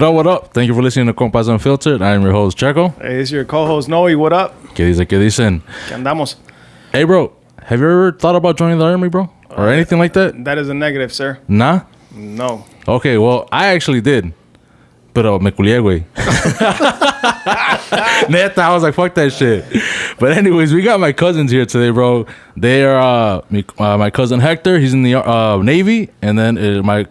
What up, what up? Thank you for listening to Compas Unfiltered. I am your host, Checo. Hey, it's your co-host, Noe. What up? ¿Qué dice, qué dicen? ¿Qué andamos? Hey, bro. Have you ever thought about joining the army, bro? Or anything like that? That is a negative, sir. Nah? No. Okay, well, I actually did. Pero me culié, güey. Neta, I was like, fuck that shit. But anyways, we got my cousins here today, bro. They are my cousin Hector. He's in the Navy. And then my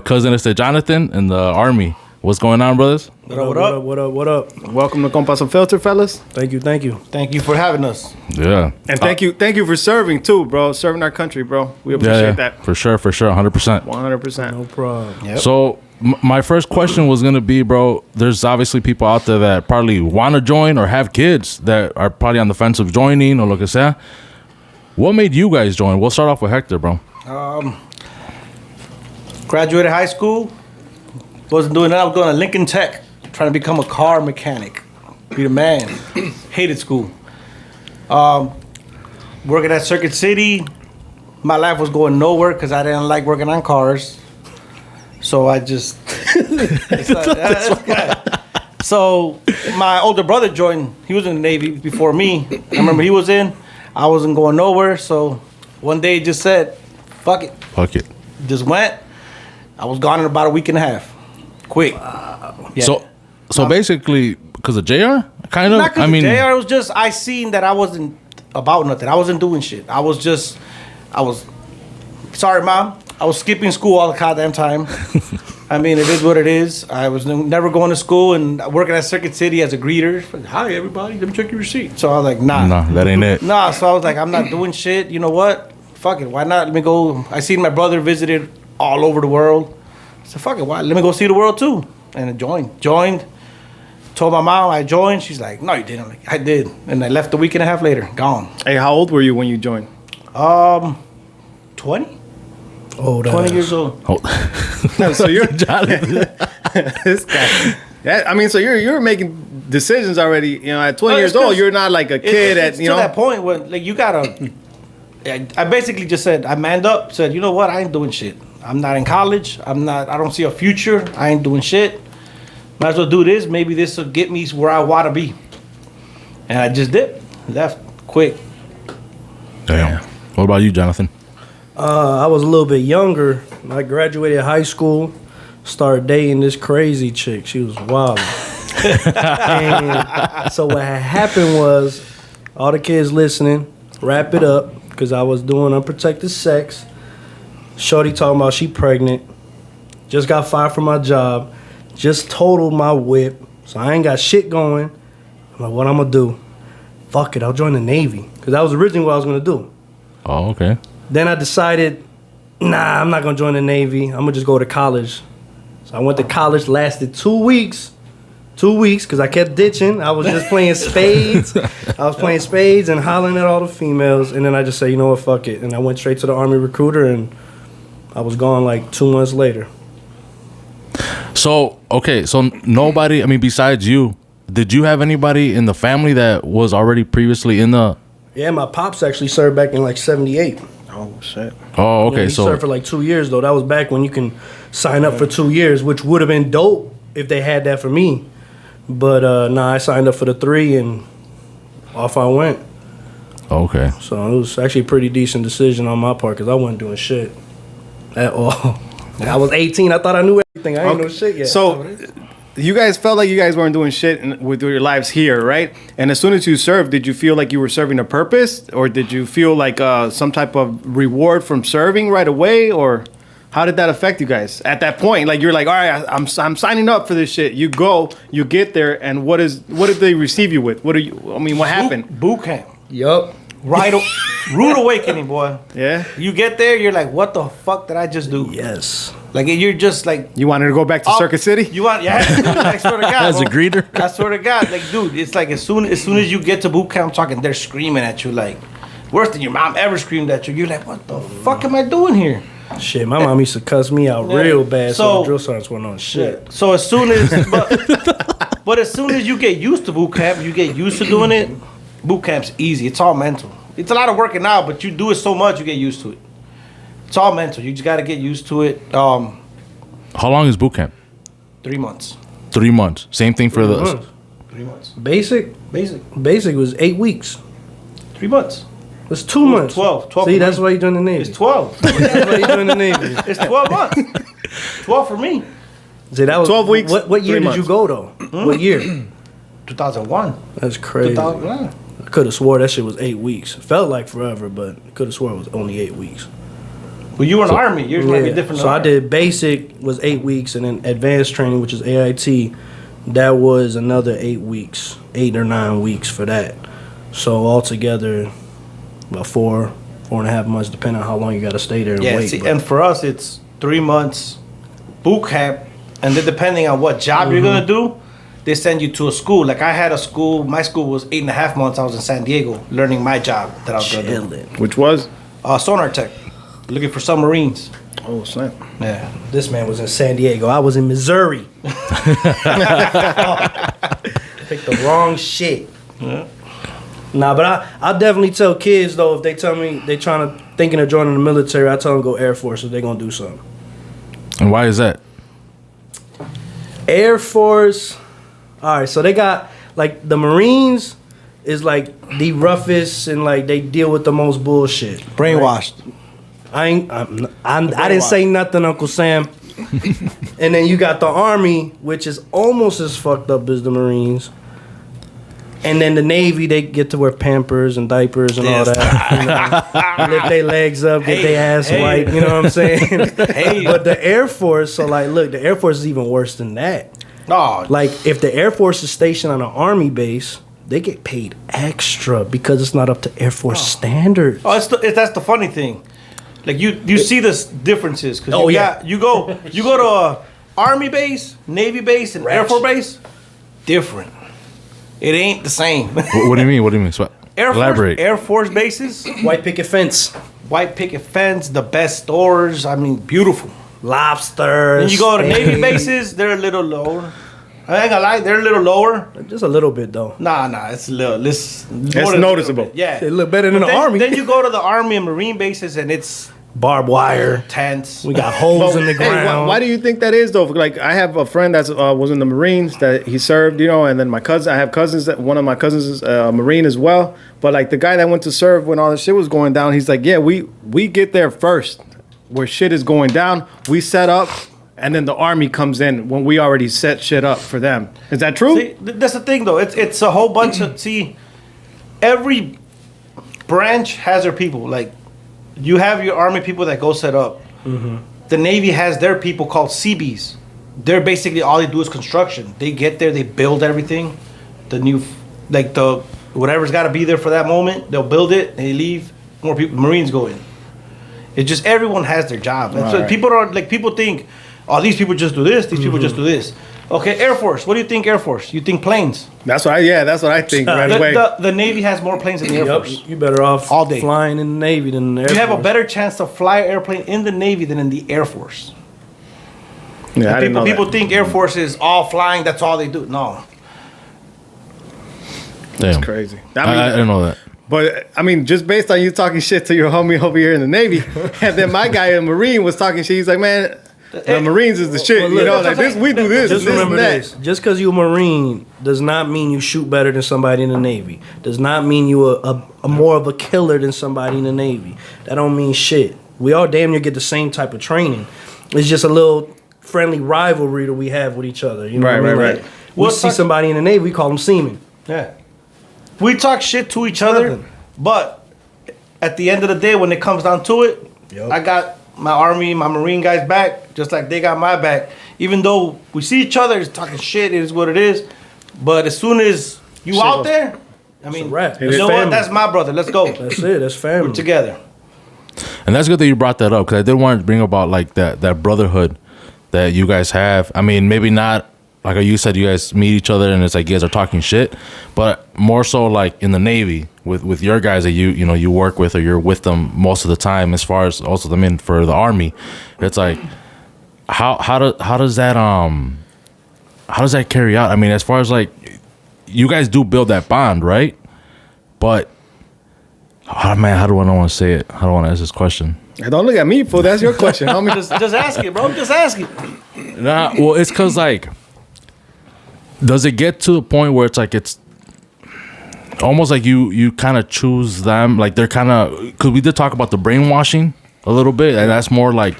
cousin is Jonathan in the Army. What's going on, brothers? What up? Welcome to Compas Unfiltered, fellas. Thank you for having us. Yeah. And thank you for serving, too, bro. Serving our country, bro. We appreciate that. For sure, 100%. 100%. No problem. Yep. So my first question was going to be, bro, there's obviously people out there that probably want to join or have kids that are probably on the fence of joining or lo que sea. What made you guys join? We'll start off with Hector, bro. Graduated high school. Wasn't doing that. I was going to Lincoln Tech, trying to become a car mechanic. Be the man. Hated school. Working at Circuit City. My life was going nowhere because I didn't like working on cars. So I just... So my older brother joined. He was in the Navy before me. I remember he was in. I wasn't going nowhere. So one day he just said, fuck it. Fuck it. Just went. I was gone in about a week and a half. Quick. Yeah. So basically, because of JR? Kind of? Not because of JR. It was just, I seen that I wasn't about nothing. I wasn't doing shit. Sorry, Mom. I was skipping school all the goddamn time. I mean, it is what it is. I was never going to school and working at Circuit City as a greeter. Hi, everybody. Let me check your receipt. So I was like, nah. Nah, that ain't it. Nah, so I was like, I'm not doing shit. You know what? Fuck it. Why not? Let me go. I seen my brother visited all over the world. I said, fuck it. Why? Let me go see the world, too. And I joined. Told my mom I joined. She's like, no, you didn't. I'm like, I did. And I left a week and a half later. Gone. Hey, how old were you when you joined? 20? Oh, 20 years old. Oh. So you're this guy. Yeah, I mean, so you're making decisions already. You know, at 20 years old, you're not like a kid. It's to that point where like you gotta. I basically just said I manned up. Said, you know what? I ain't doing shit. I'm not in college. I don't see a future. I ain't doing shit. Might as well do this. Maybe this will get me where I want to be. And I just did. Left quick. Damn. What about you, Jonathan? I was a little bit younger. I graduated high school, started dating this crazy chick. She was wild. And so what had happened was, all the kids listening, wrap it up, because I was doing unprotected sex. Shorty talking about she pregnant. Just got fired from my job. Just totaled my whip. So I ain't got shit going. I'm like, what I'm going to do? Fuck it, I'll join the Navy. Because that was originally what I was going to do. Oh, okay. Then I decided, nah, I'm not going to join the Navy. I'm going to just go to college. So I went to college, lasted 2 weeks. 2 weeks, because I kept ditching. I was just playing spades. I was playing spades and hollering at all the females. And then I just said, you know what, fuck it. And I went straight to the Army recruiter, and I was gone like 2 months later. So, okay, so nobody, I mean, besides you, did you have anybody in the family that was already previously in the... Yeah, my pops actually served back in like 78. Oh, shit. Oh, okay. Yeah, he served for like 2 years, though. That was back when you can sign up for 2 years, which would have been dope if they had that for me. But, nah, I signed up for the 3, and off I went. Okay. So it was actually a pretty decent decision on my part, because I wasn't doing shit at all. I was 18. I thought I knew everything. I ain't know shit yet. So you guys felt like you guys weren't doing shit with your lives here, right? And as soon as you served, did you feel like you were serving a purpose? Or did you feel like some type of reward from serving right away? Or how did that affect you guys at that point? Like, you're like, all right, I'm signing up for this shit. You go, you get there, and what did they receive you with? What happened? Boot camp. Yup. Rude awakening, boy. Yeah? You get there, you're like, what the fuck did I just do? Yes. Like, you're just like... You wanted to go back to Circuit City? You want... Yeah, dude, I swear to God. As a greeter? I swear to God. Like, dude, it's like as soon as you get to boot camp talking, they're screaming at you like, worse than your mom ever screamed at you. You're like, what the fuck am I doing here? Shit, my mom used to cuss me out real bad, so the drill sergeants went on shit. So as soon as... But as soon as you get used to boot camp, you get used to doing it, boot camp's easy. It's all mental. It's a lot of working out, but you do it so much, you get used to it. It's all mental. You just got to get used to it. How long is boot camp? 3 months. 3 months. Same thing for the. 3 months. Basic was 8 weeks. 3 months. It's 2 months. 12. 12 See, that's why you joined the Navy. It's 12. That's why you joined the Navy. It's 12 months. 12 for me. See, that was 12 weeks, What year 3 did months. you go though? What year? 2001. That's crazy. 2001. I could have swore that shit was 8 weeks. It felt like forever, but could have swore it was only 8 weeks. Well, you were in the Army. Yours might be different. So I did basic was 8 weeks, and then advanced training, which is AIT, that was another 8 weeks, 8 or 9 weeks for that. So altogether, about 4.5 months, depending on how long you got to stay there and wait. See, and for us, it's 3 months boot camp, and then depending on what job you're gonna do, they send you to a school. Like I had a school. My school was 8.5 months. I was in San Diego learning my job that I was gonna do. Which was? Sonar tech, looking for submarines. Oh, snap. Yeah. This man was in San Diego. I was in Missouri. Picked the wrong shit. Yeah. Nah, but I'll definitely tell kids though, if they tell me they thinking of joining the military, I tell them go Air Force if they gonna do something. And why is that? Air Force. All right, so they got like the Marines is like the roughest and like they deal with the most bullshit. Brainwashed. I didn't say nothing, Uncle Sam. And then you got the Army, which is almost as fucked up as the Marines. And then the Navy, they get to wear Pampers and diapers and all that. You know, lift their legs up, get their ass wiped. You know what I'm saying? But the Air Force, so like, look, the Air Force is even worse than that. No. Like, if the Air Force is stationed on an Army base, they get paid extra because it's not up to Air Force standards. Oh, that's the funny thing. Like you see the differences because you go to a Army base, Navy base, and Air Force base, different. It ain't the same. What do you mean? What do you mean? Elaborate. Air Force bases, White picket fence, white picket fence, the best stores. I mean, beautiful. lobsters. When you go to steak. Navy bases, they're a little lower. I ain't gonna lie, they're a little lower. Just a little bit though. Nah, it's a little. It's noticeable. Yeah, They look better than But the Army. Then you go to the Army and Marine bases, and it's Barbed wire. tense. We got holes in the ground. Why do you think that is though? Like I have a friend that was in the Marines that he served, you know, and then I have cousins that one of my cousins is a Marine as well. But like the guy that went to serve when all this shit was going down, he's like, yeah, we get there first where shit is going down. We set up, and then the Army comes in when we already set shit up for them. Is that true? See, that's the thing though. It's a whole bunch of every branch has their people. Like you have your Army people that go set up. Mm-hmm. The Navy has their people called CBs. They're basically all they do is construction. They get there, they build everything. The new, like the whatever's got to be there for that moment, they'll build it. They leave. More people, Marines go in. It's just everyone has their job. And so people don't like. People think, oh, these people just do this. These people just do this. Okay, Air Force. What do you think, Air Force? You think planes? That's what I think right away. The Navy has more planes than the Air Force. You better off All day. flying in the Navy than the Air You have Force. a better chance to fly an airplane in the Navy than in the Air Force. Yeah, I didn't know People that. think Air Force is all flying. That's all they do. No. Damn. Crazy. I didn't know that. But I mean, just based on you talking shit to your homie over here in the Navy, and then my guy in Marine was talking shit. He's like, man, the Marines is the shit. Well, you look, know, like this, we do this, Just this remember and that. this. Just because you're a Marine does not mean you shoot better than somebody in the Navy. Does not mean you a more of a killer than somebody in the Navy. That don't mean shit. We all damn near get the same type of training. It's just a little friendly rivalry that we have with each other. You know what I mean? Right. Like, we see somebody in the Navy, we call them seamen. Yeah. We talk shit to each other, Nothing. but at the end of the day, when it comes down to it, Yup. I got my Army, my Marine guys back, just like they got my back. Even though we see each other, it's talking shit, it is what it is. But as soon as you Shit out was- there, I mean, a wrap. you It's know what? family. That's my brother. Let's go. That's it. That's family. We're together. And that's good that you brought that up because I did want to bring about like that brotherhood that you guys have. I mean, maybe not like you said, you guys meet each other and it's like you guys are talking shit, but more so like in the Navy with your guys that you work with or you're with them most of the time. As far as also the men for the Army, it's like how does that carry out? I mean, as far as like you guys do build that bond, right? But oh, man, how do I want to say it? How do I want to ask this question? Don't look at me, fool. That's your question, homie. Just ask it, bro. Just ask it. Nah, well, it's because like Does it get to the point where it's like it's almost like you kind of choose them, like they're kind of, because we did talk about the brainwashing a little bit, and that's more like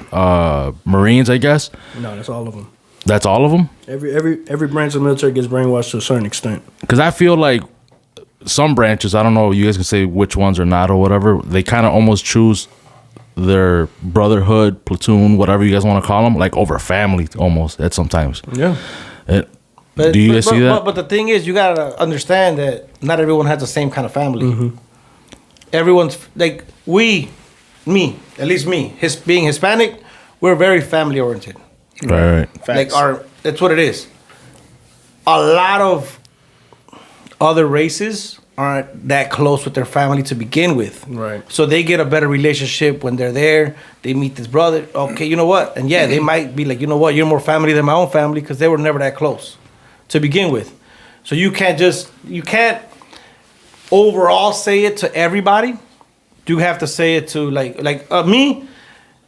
Marines, I guess. No, that's all of them. That's all of them. Every branch of the military gets brainwashed to a certain extent. Because I feel like some branches, I don't know, you guys can say which ones or not or whatever, they kind of almost choose their brotherhood, platoon, whatever you guys want to call them, like over family almost at sometimes. Yeah. Do you guys see that? But the thing is, you gotta understand that not everyone has the same kind of family. Everyone's like at least me, being Hispanic, we're very family oriented. Right. Like that's what it is. A lot of other races aren't that close with their family to begin with. Right. So they get a better relationship when they're there. They meet this brother. Okay, you know what? And yeah, they might be like, you know what? You're more family than my own family because they were never that close to begin with. So you can't overall say it to everybody. You have to say it to like me.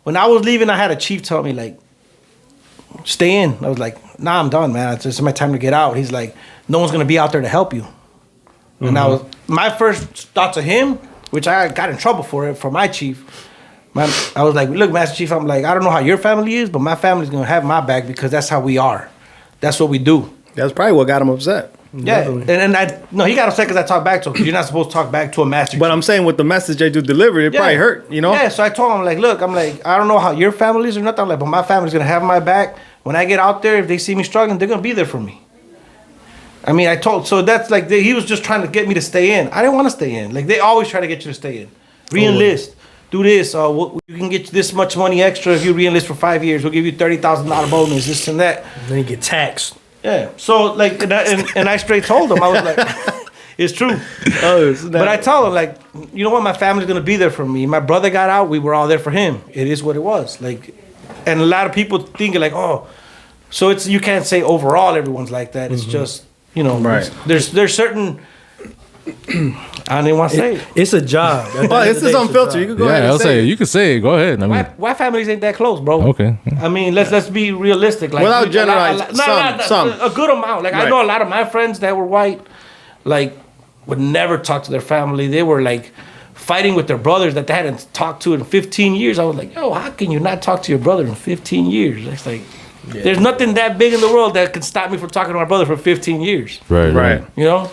When I was leaving, I had a chief tell me like, stay in. I was like, nah, I'm done, man. It's my time to get out. He's like, no one's gonna be out there to help you. And I was my first thought to him, which I got in trouble for it for my chief. I was like, look, Master Chief, I'm like, I don't know how your family is, but my family's gonna have my back because that's how we are. That's what we do. That's probably what got him upset. Yeah, and he got upset because I talked back to him. Because you're not supposed to talk back to a master chief. But I'm saying with the message they do deliver, it probably hurt, you know? Yeah, so I told him, like, look, I'm like, I don't know how your family is or nothing. I'm like, but my family's going to have my back. When I get out there, if they see me struggling, they're going to be there for me. I mean, so that's like, he was just trying to get me to stay in. I didn't want to stay in. Like, they always try to get you to stay in. Re-enlist. Do this. You can get this much money extra if you re-enlist for 5 years. We'll give you $30,000 bonus, this and that. And then you get taxed. Yeah. So, like, and I straight told him, I was like, it's true. But I told him, like, you know what? My family's going to be there for me. My brother got out. We were all there for him. It is what it was. Like, and a lot of people thinking, like, oh, so you can't say overall everyone's like that. It's just, you know, right. There's certain, I don't even want to say it. It's a job. Well, this is unfiltered. You can go ahead and say it. You can say it. Go ahead. I mean, why families ain't that close, bro? Okay. I mean, let's be realistic. Like, without generalizing, some. A good amount. Like, I know a lot of my friends that were white, like, would never talk to their family. They were, like, fighting with their brothers that they hadn't talked to in 15 years. I was like, yo, how can you not talk to your brother in 15 years? It's like, there's nothing that big in the world that can stop me from talking to my brother for 15 years. Right. You know?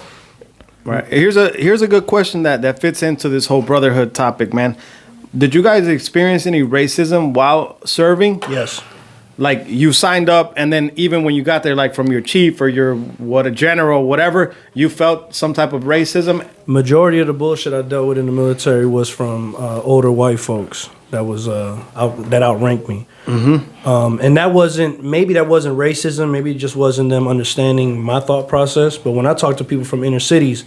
Right. Here's a good question that fits into this whole brotherhood topic, man. Did you guys experience any racism while serving? Yes. Like, you signed up, and then even when you got there, like from your chief or your a general, whatever, you felt some type of racism? Majority of the bullshit I dealt with in the military was from older white folks that was that outranked me. And that wasn't racism. Maybe it just wasn't them understanding my thought process. But when I talk to people from inner cities,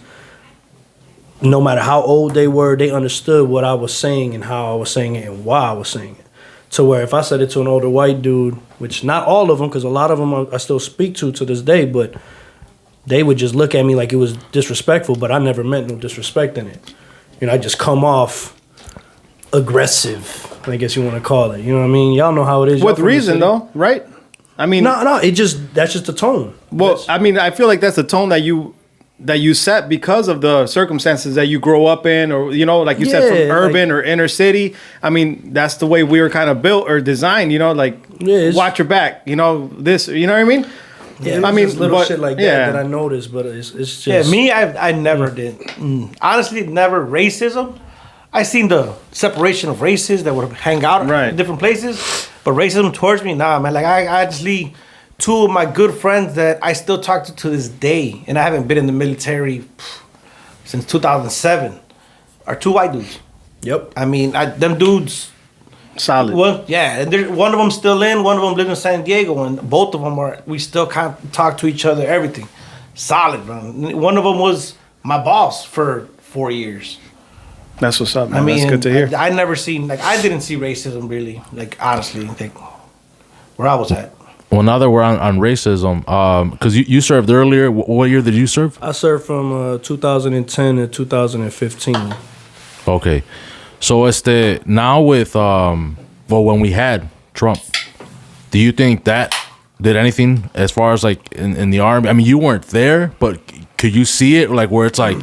no matter how old they were, they understood what I was saying and how I was saying it and why I was saying it. To where if I said it to an older white dude, which not all of them, because a lot of them I still speak to this day, but they would just look at me like it was disrespectful, but I never meant no disrespect in it. You know, I just come off aggressive, I guess you want to call it. You know what I mean? Y'all know how it is. With reason, though, right? I mean, no, that's just the tone. Well, I mean, I feel like that's the tone that you set because of the circumstances that you grow up in, or, you know, like you said, from urban or inner city. I mean, that's the way we were kind of built or designed, you know, like, watch your back, you know, this, you know what I mean? Yeah, I mean, little shit like that I noticed, but it's just... Yeah, me, I never did. Honestly, never racism. I seen the separation of races that would hang out in different places, but racism towards me, nah, man. Like, I actually... Two of my good friends that I still talk to this day, and I haven't been in the military since 2007, are two white dudes. Yep. I mean, them dudes... Solid. Well, yeah, and one of them still in, one of them lives in San Diego, and both of them we still kind of talk to each other, everything. Solid, bro. One of them was my boss for 4 years. That's what's up, man. I mean, that's good to hear. I never seen, like, I didn't see racism really, like, honestly, like, where I was at. Well, now that we're on racism, because you served earlier. What year did you serve? I served from 2010 to 2015. Okay. So now with when we had Trump, do you think that did anything as far as like in the army? I mean, you weren't there, but could you see it like where it's like,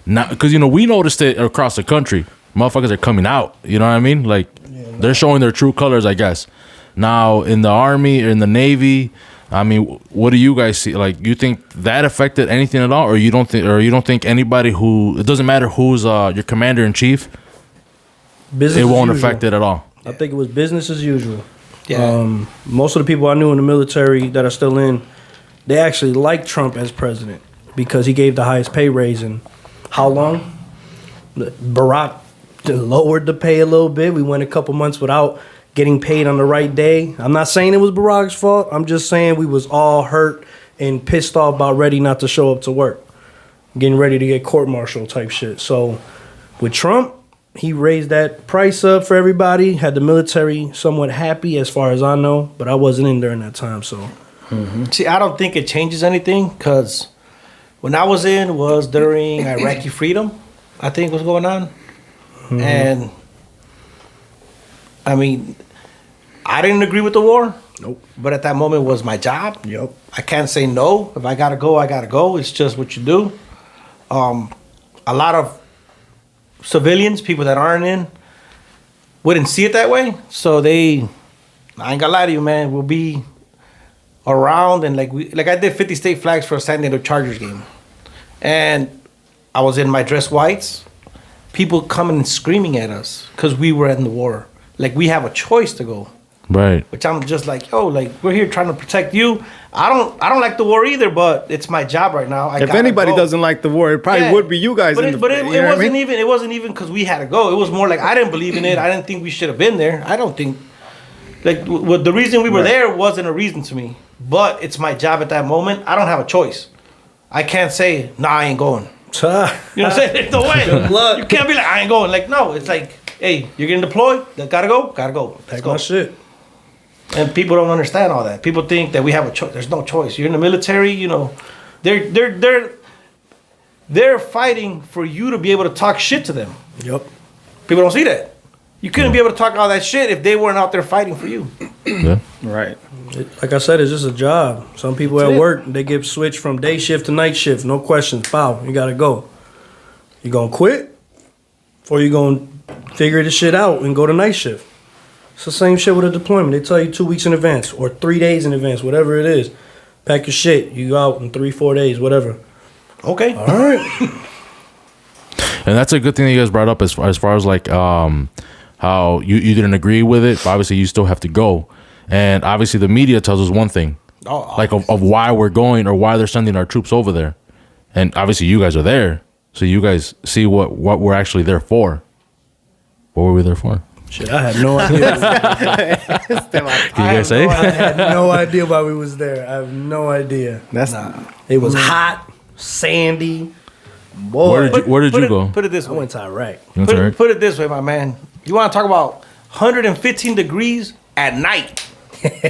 not because we noticed it across the country. Motherfuckers are coming out. You know what I mean? Like they're showing their true colors, I guess. Now in the army or in the Navy, I mean, what do you guys see? Like, you think that affected anything at all, or you don't think anybody who, it doesn't matter who's your commander in chief, Business it won't as usual. affect it at all. I think it was business as usual. Yeah. Most of the people I knew in the military that are still in, they actually liked Trump as president because he gave the highest pay raise in how long? Barack lowered the pay a little bit. We went a couple months without getting paid on the right day. I'm not saying it was Barack's fault. I'm just saying we was all hurt and pissed off about ready not to show up to work. Getting ready to get court-martial type shit. So with Trump, he raised that price up for everybody, had the military somewhat happy as far as I know, but I wasn't in during that time, so. See, I don't think it changes anything because when I was in was during Iraqi freedom, I think was going on. And I mean, I didn't agree with the war. Nope. But at that moment was my job. Yep. I can't say no. If I gotta go, I gotta go. It's just what you do. A lot of civilians, people that aren't in, wouldn't see it that way. So I ain't gonna lie to you, man. We'll be around and like I did 50 state flags for a San Diego Chargers game, and I was in my dress whites. People coming and screaming at us because we were in the war. Like we have a choice to go. Right. Which I'm just like, yo, like we're here trying to protect you. I don't like the war either, but it's my job right now. If anybody doesn't like the war, it probably would be you guys. But you it know what I mean? It wasn't even because we had to go. It was more like I didn't believe in it. I didn't think we should have been there. I don't think like the reason we were there wasn't a reason to me. But it's my job at that moment. I don't have a choice. I can't say, nah, I ain't going. You know what I'm saying? There's no way. luck. You can't be like, I ain't going. Like, no, it's like, hey, you're getting deployed. Gotta go. Let's Pack go. my shit. And people don't understand all that. People think that we have a choice. There's no choice. You're in the military, they're fighting for you to be able to talk shit to them. Yep. People don't see that. You couldn't be able to talk all that shit if they weren't out there fighting for you. Yeah. Right. Like I said, it's just a job. Some people That's at it. work, they get switched from day shift to night shift. No questions. Pow, you gotta go. You gonna quit? Or you gonna figure this shit out and go to night shift? It's the same shit with a deployment. They tell you 2 weeks in advance or 3 days in advance, whatever it is. Pack your shit. You go out in 3-4 days, whatever. Okay. All right. And that's a good thing that you guys brought up as far as like how you didn't agree with it, but obviously you still have to go. And obviously the media tells us one thing, like of why we're going or why they're sending our troops over there. And obviously you guys are there, so you guys see what we're actually there for. What were we there for? Shit, I had no idea. Can you guys say? I had no idea why we was there. I have no idea. That's It was hot, sandy. Boy, Where did you go? Put it this I way. went to Iraq. You went to Iraq? Put it this way, my man. You want to talk about 115 degrees at night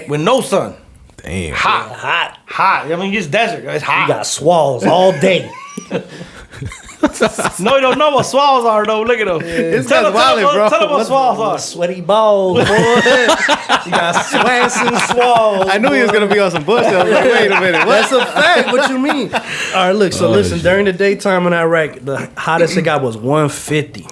with no sun. Damn. Hot. I mean, it's desert. It's hot. You got swalls all day. No, you don't know what swalls are, though. Look at them. This guy's wildin', bro. Tell them what swalls are. Sweaty balls, boy. You got sweats and swalls. I knew he was gonna be on some bullshit. I was like, wait a minute, what? That's a fact. What you mean? All right, look. So listen, during the daytime in Iraq, the hottest it got was 150.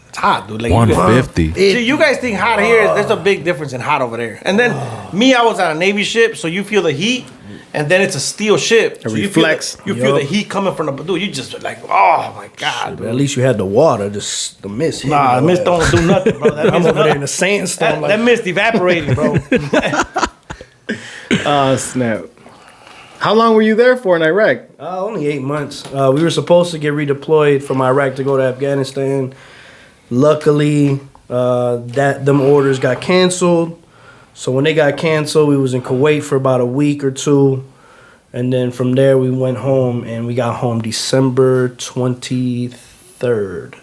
It's hot, dude. Like, 150. See, you guys think hot here, there's a big difference in hot over there. And then me, I was on a Navy ship, so you feel the heat, and then it's a steel ship. So reflects. You feel the heat coming from the, dude, you just like, oh my God. But at least you had the water, just the mist. hitting Nah, your mist ass. don't do nothing, bro. That I'm mist, over there in the sandstorm. that mist evaporating, bro. Snap. How long were you there for in Iraq? Only 8 months. We were supposed to get redeployed from Iraq to go to Afghanistan. Luckily, them orders got canceled. So when they got canceled, we was in Kuwait for about a week or two. And then from there, we went home, and we got home December 23rd.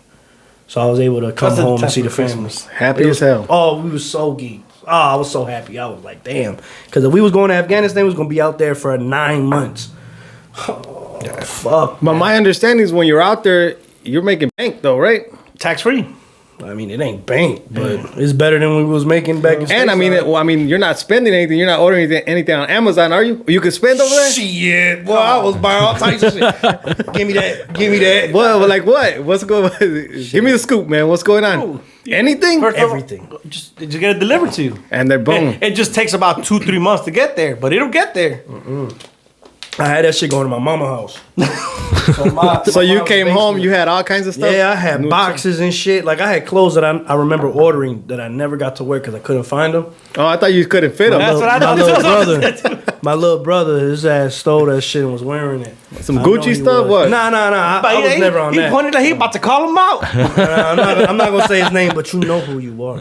So I was able to come That's the home and time see the for family. Christmas. Happy as hell. Oh, we was so geeked. Oh, I was so happy. I was like, damn. Because if we was going to Afghanistan, we was going to be out there for 9 months. Oh, fuck. But my understanding is when you're out there, you're making bank though, right? Tax free. I mean, it ain't bank, but it's better than we was making back in And I mean, you're not spending anything. You're not ordering anything on Amazon, are you? You can spend over there. Shit, boy, I was buying all types of shit. Give me that. Well, like what? What's going? Give me the scoop, man. What's going on? Anything? First of all, Everything. just get it delivered to you. And they're boom. It just takes about 2-3 months to get there, but it'll get there. I had that shit going to my mama house. So you came home, you had all kinds of stuff? Yeah, I had boxes and shit. Like, I had clothes that I remember ordering that I never got to wear because I couldn't find them. Oh, I thought you couldn't fit them. That's what I thought. My little brother, his ass stole that shit and was wearing it. Some Gucci stuff? What? Nah. I was never on that. He pointed like he about to call him out. I'm not gonna say his name, but you know who you are.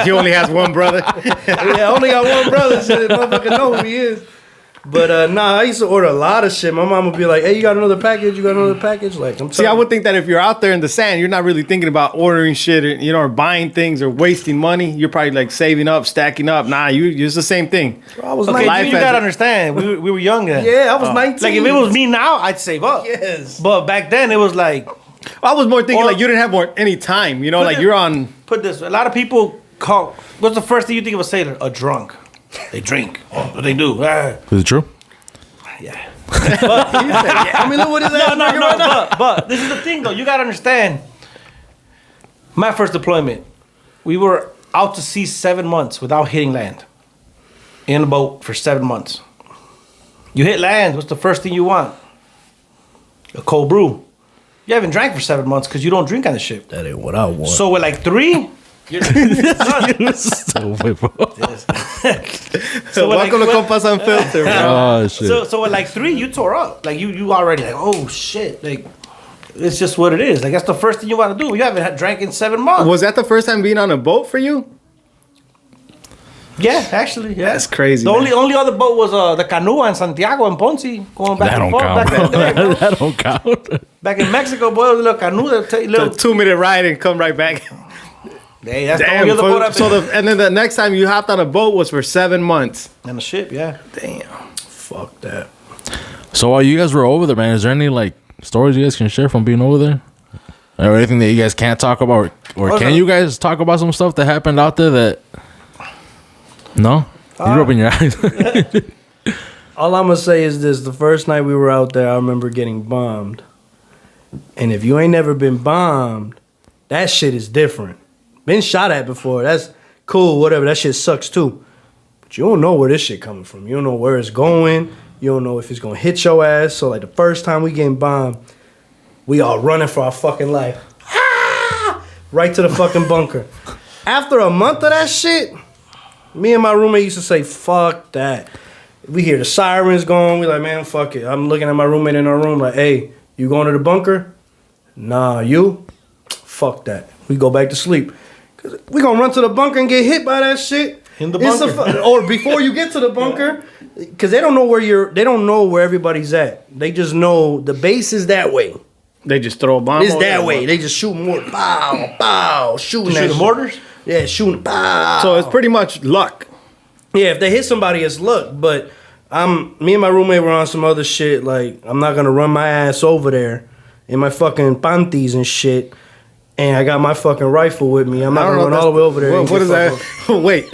He only has one brother. Yeah, I only got one brother, so the motherfucker know who he is. But I used to order a lot of shit. My mom would be like, "Hey, you got another package? You got another package?" Like, See, I would think that if you're out there in the sand, you're not really thinking about ordering shit, or buying things or wasting money. You're probably like saving up, stacking up. Nah, it's the same thing. I was Okay, 19. you gotta understand. We were young then. Yeah, I was 19. Like if it was me now, I'd save up. Yes. But back then it was like, I was more thinking Or- like you didn't have any time. Put Like it- you're on. put this. A lot of people call. What's the first thing you think of a sailor? A drunk. They drink. What they do? Is it true? Yeah. I mean, look what his ass No. drinking right now. But this is the thing though. You gotta understand. My first deployment, we were out to sea 7 months without hitting land. In a boat for 7 months. You hit land. What's the first thing you want? A cold brew. You haven't drank for 7 months because you don't drink on the ship. That ain't what I want. So with like 3. You're, Stupid, bro. so with Welcome to Compas Unfiltered, bro. Oh shit. So at like 3, you tore up. Like you already like, oh shit. Like it's just what it is. Like that's the first thing you want to do. You haven't had drank in 7 months. Was that the first time being on a boat for you? Yeah, actually, yeah. That's crazy, The man. only other boat was the canoa in Santiago and Ponce going back That and don't forth count, back in the day, bro. bro. That don't count. Back in Mexico, boy, it was a little canoe that take A little. 2-minute ride and come right back. Hey, that's the Damn. only other boat I've been. And then the next time you hopped on a boat was for 7 months. On the ship, yeah. Damn. Fuck that. So while you guys were over there, man, is there any like stories you guys can share from being over there? Or anything that you guys can't talk about? Or can you guys talk about some stuff that happened out there that... No? You rubbing your eyes. All I'm gonna say is this: the first night we were out there, I remember getting bombed. And if you ain't never been bombed, that shit is different. Been shot at before. That's cool, whatever. That shit sucks too. But you don't know where this shit coming from. You don't know where it's going. You don't know if it's gonna hit your ass. So like the first time we getting bombed, we all running for our fucking life. Ah! Right to the fucking bunker. After a month of that shit, me and my roommate used to say, fuck that. We hear the sirens going. We like, man, fuck it. I'm looking at my roommate in our room like, hey, you going to the bunker? Nah, you? Fuck that. We go back to sleep. Cause we gonna run to the bunker and get hit by that shit. In the bunker. Or before you get to the bunker. Cause they don't know they don't know where everybody's at. They just know the base is that way. They just throw a bomb. It's over that there. way. They just shoot more. Pow, pow, shooting Shoot that the shit. mortars? Yeah, shooting. Pow. So it's pretty much luck. Yeah, if they hit somebody, it's luck. But me and my roommate were on some other shit. Like, I'm not gonna run my ass over there in my fucking panties and shit. And I got my fucking rifle with me. I'm not gonna run all the way over there. What is that? Wait,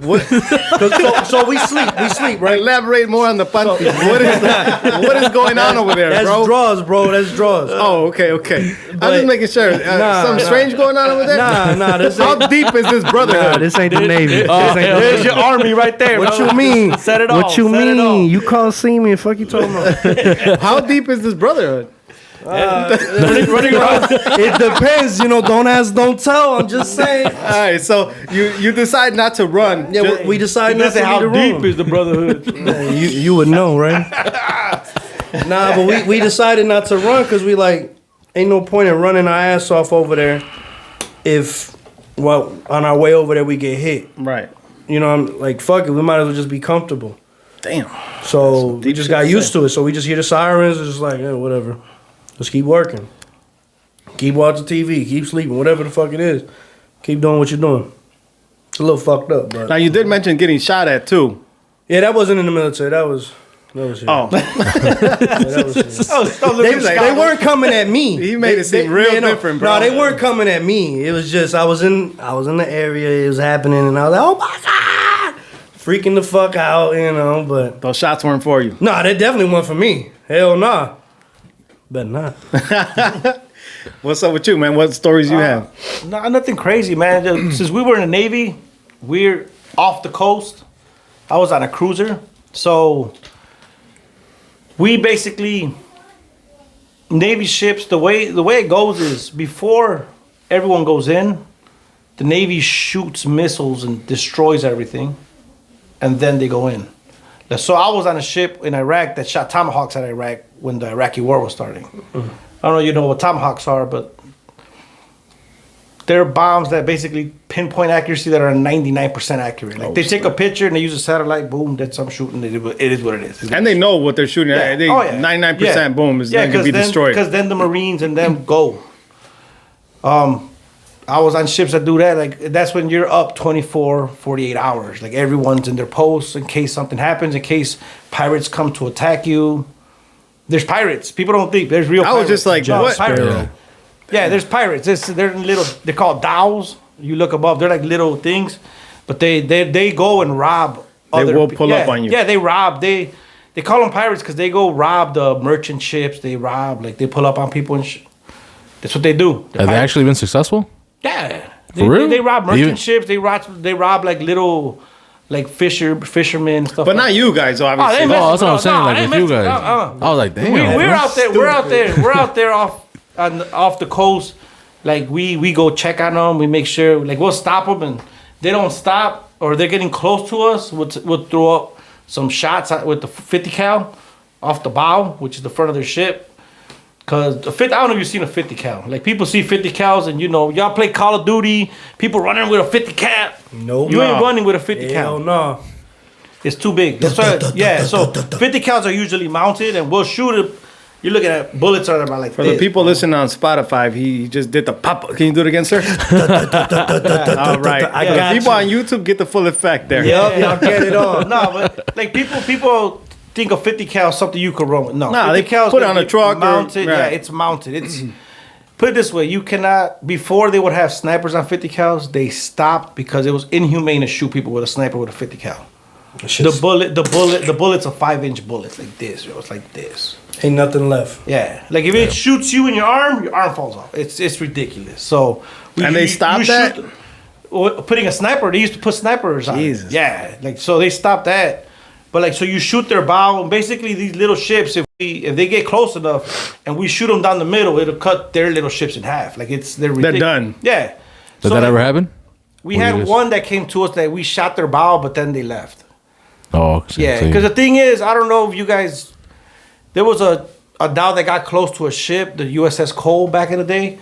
what? So we sleep, right? Elaborate more on the panties. What is that? What is going on over there, That's bro? draws, bro. That's draws. Oh, okay. I'm But- just making sure. Something strange going on over there? Nah. This How ain't, deep is this brotherhood? this ain't the Navy. There's your army right there. What bro. you mean? Set it What off. you set it off. mean? You call see me? Fuck you talking about? How deep is this brotherhood? Running around. It depends. Don't ask, don't tell. I'm just saying. All right, so you decide not to run. Yeah, we decided not to How leave the deep room. is the brotherhood? You would know, right? Nah, but we decided not to run because we like ain't no point in running our ass off over there if on our way over there we get hit. Right. I'm like, fuck it, we might as well just be comfortable. Damn. So we deep just shit got to used say. to it. So we just hear the sirens, it's just like, yeah, whatever. Just keep working. Keep watching TV, keep sleeping, whatever the fuck it is. Keep doing what you're doing. It's a little fucked up, but Now you did mention getting shot at too. yeah, that wasn't in the military. That was That was it. Oh, That was it. Oh, They weren't coming at me. He made it seem real different, bro. No, they weren't coming at me. It was just I was in the area. It was happening, and I was like, "Oh my god!" Freaking the fuck out, But those shots weren't for you. nah, they definitely weren't for me. Hell nah. Better not. What's up with you, man? What stories you have? No, nothing crazy, man. Since we were in the Navy, we're off the coast. I was on a cruiser, so we basically Navy ships. The way it goes is before everyone goes in, the Navy shoots missiles and destroys everything, and then they go in. So I was on a ship in Iraq that shot Tomahawks at Iraq when the Iraqi war was starting. I don't know if you know what Tomahawks are, but they're bombs that basically pinpoint accuracy that are 99% accurate. Like they take a picture and they use a satellite, boom, that's some shooting. It is what it is. And they know what they're shooting at. They 99% boom is going to be destroyed. Because then the Marines and them go. I was on ships that do that. Like that's when you're up 24, 48 hours. Like everyone's in their posts in case something happens, in case pirates come to attack you. There's pirates. People don't think there's real pirates. I was just like, what? Yeah, there's pirates. They're called dhows. You look them up. They're like little things, but they go and rob. They will pull up on you. Yeah, they rob. They call them pirates because they go rob the merchant ships. They rob, like they pull up on people and that's what they do. Have they actually been successful? Yeah. For real? They rob merchant ships. They rob like little like fishermen and stuff. But not you guys, obviously. That's what I'm saying. Like with you guys, I was like, damn. We're out there off the coast. Like we go check on them. We make sure like we'll stop them and they don't stop or they're getting close to us. We'll throw up some shots with the 50 cal off the bow, which is the front of their ship. Cause I don't know if you've seen a 50 cal. Like people see 50 cals and y'all play Call of Duty. People running with a 50 cal. Nope. You ain't running with a 50 cal. Hell no. It's too big. That's why. Yeah. So 50 cals are usually mounted, and we'll shoot it. You're looking at bullets are about like For the people listening on Spotify, he just did the pop. Can you do it again, sir? All right. I got people you. on YouTube get the full effect there. Yep, y'all get it on. No, but like people think of 50 cal something you could run with. No, 50 they cal's put it gonna on a be truck. Mounted. Yeah, it's mounted. It's put it this way: you cannot. Before they would have snipers on 50 cals, they stopped because it was inhumane to shoot people with a sniper with a 50 cal. The bullet's a 5-inch bullet like this. It's like this. Ain't nothing left. Yeah, like if it shoots you in your arm falls off. It's ridiculous. So they stopped that. Putting a sniper, they used to put snipers on. Jesus. Yeah, like so they stopped that. But like so you shoot their bow and basically these little ships if they get close enough and we shoot them down the middle, it'll cut their little ships in half. Like they're ridiculous. They're done. Yeah. Did that ever happen? We had one that came to us that we shot their bow, but then they left. Oh, yeah. Because the thing is, I don't know if you guys. There was a dhow that got close to a ship, the USS Cole back in the day,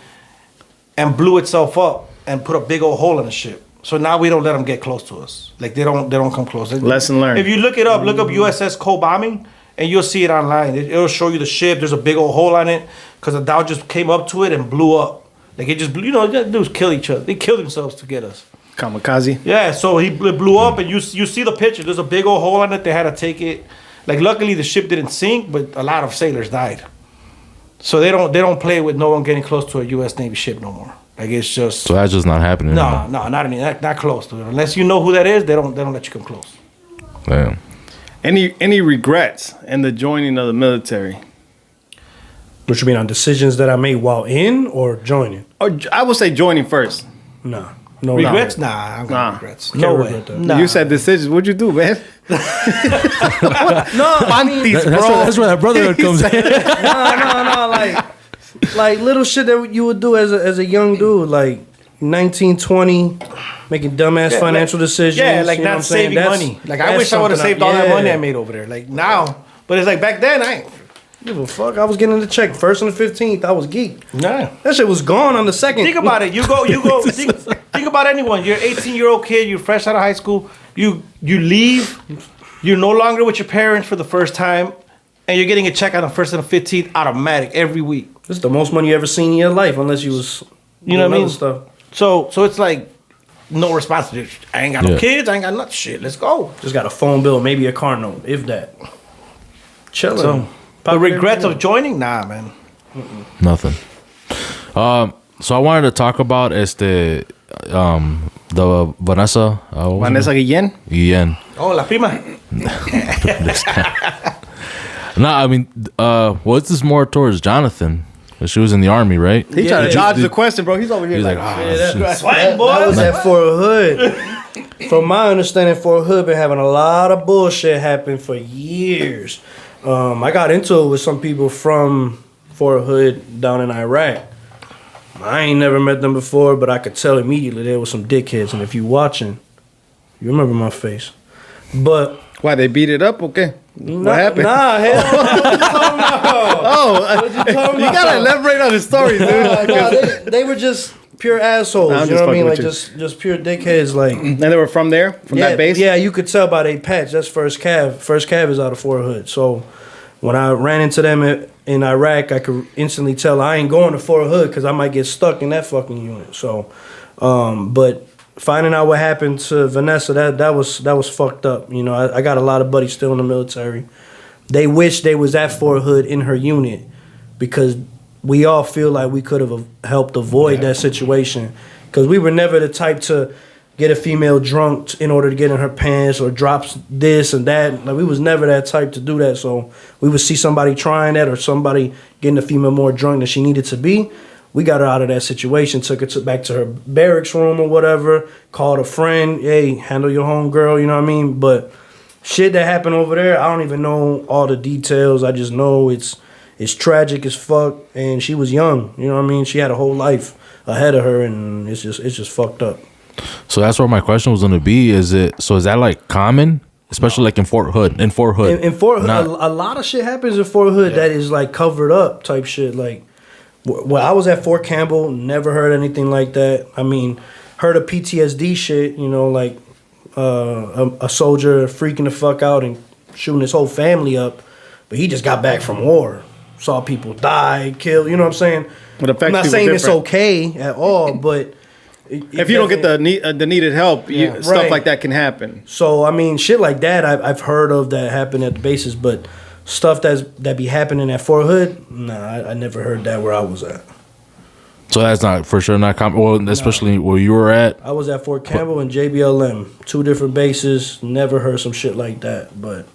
and blew itself up and put a big old hole in the ship. So now we don't let them get close to us. Like they don't come close. Lesson learned. If you look up USS Cole bombing, and you'll see it online. It'll show you the ship. There's a big old hole on it because the dhow just came up to it and blew up. Like it just blew. The dudes kill each other. They kill themselves to get us. Kamikaze. Yeah. So it blew up, and you see the picture. There's a big old hole in it. They had to take it. Like luckily the ship didn't sink, but a lot of sailors died. So they don't play with no one getting close to a U.S. Navy ship no more. Like it's just. So that's just not happening. No, not close to it. Unless you know who that is, they don't let you come close. Damn. Any regrets in the joining of the military? What you mean on decisions that I made while in or joining? Or I would say joining first. No. No regrets? Nah, I don't got regrets. No way. regret that. Nah. You said decisions. What'd you do, man? No, I mean, That's where that brotherhood comes in. no, like little shit that you would do as a young dude, like 19, 20, making dumbass financial decisions. Yeah, like you know not saving money. Like I wish I would have saved all that money I made over there. Like now, but it's like back then I ain't give a fuck. I was getting the check first and the 15th. I was geek. Nah. That shit was gone on the second. Think about it. You go. Think about anyone. You're an 18-year-old kid. You're fresh out of high school. You leave. You're no longer with your parents for the first time, and you're getting a check on the first and the 15th automatic every week. This is the most money you ever seen in your life, unless you was. You know what I mean? Stuff. So it's like no responsibility. I ain't got no kids. I ain't got nothing. Shit. Let's go. Just got a phone bill, maybe a car note, if that. Chilling. So, the regrets of joining? Nah, man. Nothing. So I wanted to talk about the Vanessa. Vanessa Guillen. Guillen. Oh, la prima. No, I mean, what's this more towards Jonathan? 'Cause she was in the army, right? He trying to dodge the question, bro. He's over here He's like, Swag, boy. That was at Fort Hood. From my understanding, Fort Hood been having a lot of bullshit happen for years. I got into it with some people from Fort Hood down in Iraq. I ain't never met them before, but I could tell immediately there was some dickheads. And if you watching, you remember my face. But why they beat it up? Okay, what happened? Nah, hell, you gotta elaborate on the story, dude. they were just pure assholes. Nah, I'm you just know what I mean? fucking Like with just pure dickheads. Like, And they were from there, from that base. Yeah, you could tell by their patch. That's First Cav. First Cav is out of Fort Hood. So when I ran into them in Iraq, I could instantly tell I ain't going to Fort Hood because I might get stuck in that fucking unit. So, but finding out what happened to Vanessa, that was fucked up. You know, I got a lot of buddies still in the military. They wish they was at Fort Hood in her unit because we all feel like we could have helped avoid that situation because we were never the type to get a female drunk in order to get in her pants or drops this and that. Like, we was never that type to do that. So we would see somebody trying that or somebody getting a female more drunk than she needed to be. We got her out of that situation, took her back to her barracks room or whatever, called a friend, hey, handle your home girl, you know what I mean? But shit that happened over there, I don't even know all the details. I just know it's tragic as fuck, and she was young, you know what I mean? She had a whole life ahead of her, and it's just fucked up. So that's where my question was going to be. Is that like common, especially like in Fort Hood? In Fort Hood, in Fort Hood, a lot of shit happens in Fort Hood that is like covered up type shit. Like, well, I was at Fort Campbell, never heard anything like that. I mean, heard of PTSD shit, you know, like a soldier freaking the fuck out and shooting his whole family up, but he just got back from war, saw people die, killed. You know what I'm saying? I'm not saying it's okay at all, but if you don't get the needed help, stuff like that can happen. So I mean, shit like that I've heard of that happen at the bases, but stuff that be happening at Fort Hood, nah, I never heard that where I was at. So that's not for sure not common. Well, especially where you were at. I was at Fort Campbell and JBLM, 2 different bases. Never heard some shit like that, but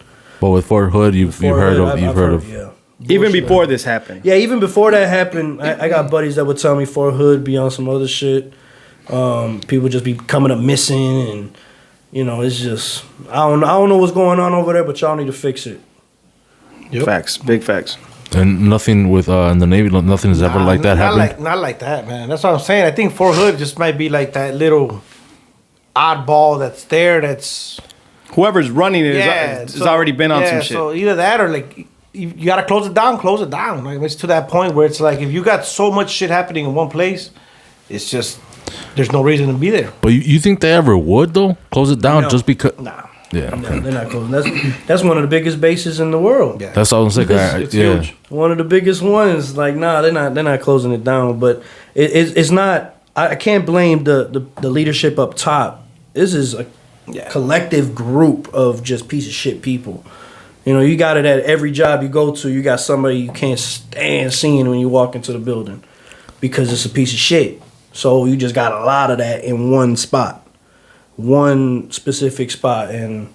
with Fort Hood, you've heard of. Yeah. Even before this happened. Yeah, even before that happened, I got buddies that would tell me Fort Hood be on some other shit. People just be coming up missing, and you know, it's just I don't know what's going on over there, but y'all need to fix it. Yep. Facts, big facts. And nothing with in the Navy, nothing has ever like that happened. Not like that, man. That's what I'm saying. I think Fort Hood just might be like that little oddball that's there. That's whoever's running it has already been on some shit. So either that or like you got to close it down. Like it's to that point where it's like if you got so much shit happening in one place, it's just there's no reason to be there. But you think they ever would though close it down just because? Nah. Yeah, no, they're not closing. That's one of the biggest bases in the world. Yeah. That's all I'm saying. It's huge. One of the biggest ones. Like, nah, they're not closing it down. But it's not. I can't blame the leadership up top. This is a collective group of just piece of shit people. You know, you got it at every job you go to. You got somebody you can't stand seeing when you walk into the building because it's a piece of shit. So you just got a lot of that in one spot. One specific spot, and